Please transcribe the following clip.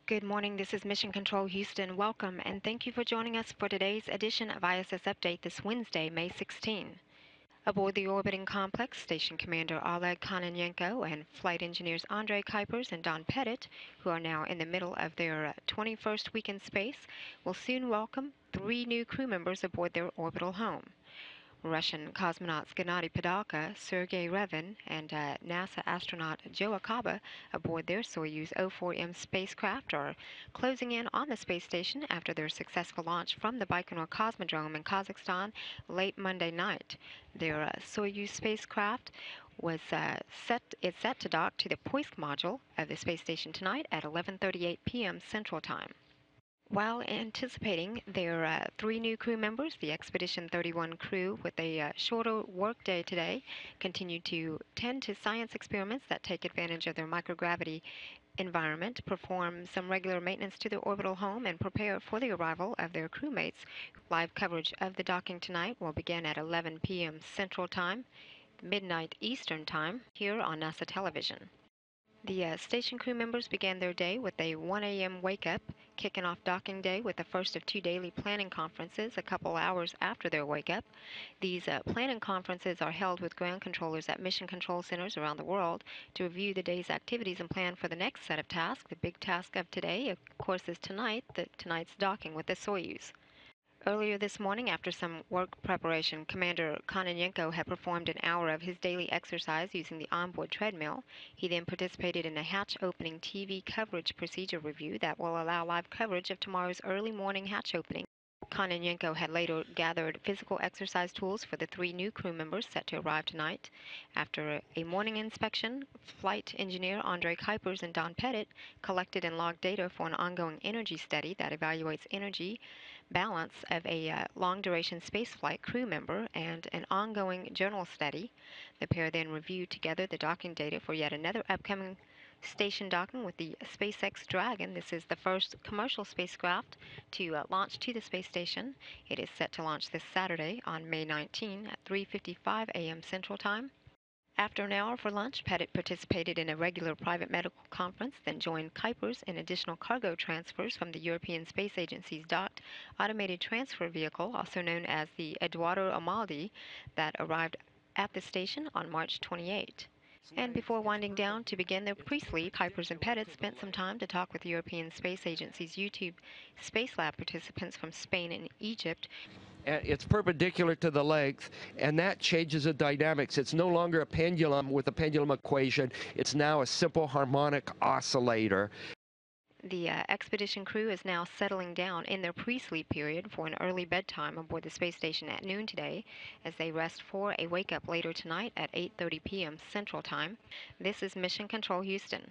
Good morning. This is Mission Control Houston. Welcome, and thank you for joining us for today's edition of ISS Update this Wednesday, May 16. Aboard the orbiting complex, Station Commander Oleg Kononenko and flight engineers Andrei Kuipers and Don Pettit, who are now in the middle of their 21st week in space, will soon welcome 3 new crew members aboard their orbital home. Russian cosmonauts Gennady Padalka, Sergei Revin, and NASA astronaut Joe Akaba aboard their Soyuz O-4M spacecraft are closing in on the space station after their successful launch from the Baikonur Cosmodrome in Kazakhstan late Monday night. Their Soyuz spacecraft is set to dock to the Poisk module of the space station tonight at 11:38 p.m. Central Time. While anticipating their 3 new crew members, the Expedition 31 crew, with a shorter workday today, continue to tend to science experiments that take advantage of their microgravity environment, perform some regular maintenance to their orbital home, and prepare for the arrival of their crewmates. Live coverage of the docking tonight will begin at 11 p.m. Central Time, midnight Eastern Time, here on NASA television. The station crew members began their day with a 1 a.m. wake-up, kicking off docking day with the first of 2 daily planning conferences a couple hours after their wake-up. These planning conferences are held with ground controllers at mission control centers around the world to review the day's activities and plan for the next set of tasks. The big task of today, of course, is tonight's docking with the Soyuz. Earlier this morning, after some work preparation, Commander Kononenko had performed an hour of his daily exercise using the onboard treadmill. He then participated in a hatch opening TV coverage procedure review that will allow live coverage of tomorrow's early morning hatch opening. Kononenko had later gathered physical exercise tools for the 3 new crew members set to arrive tonight. After a morning inspection, flight engineer Andrei Kuipers and Don Pettit collected and logged data for an ongoing energy study that evaluates energy balance of a long-duration spaceflight crew member and an ongoing journal study. The pair then reviewed together the docking data for yet another upcoming station docking with the SpaceX Dragon. This is the first commercial spacecraft to launch to the space station. It is set to launch this Saturday on May 19 at 3:55 a.m. Central Time. After an hour for lunch, Pettit participated in a regular private medical conference, then joined Kuipers in additional cargo transfers from the European Space Agency's docked automated transfer vehicle, also known as the Eduardo Amaldi, that arrived at the station on March 28. And before winding down to begin their pre-sleep, Kuipers and Pettit spent some time to talk with the European Space Agency's YouTube Space Lab participants from Spain and Egypt. It's perpendicular to the length, and that changes the dynamics. It's no longer a pendulum with a pendulum equation. It's now a simple harmonic oscillator. The expedition crew is now settling down in their pre-sleep period for an early bedtime aboard the space station at noon today, as they rest for a wake-up later tonight at 8:30 p.m. Central Time. This is Mission Control Houston.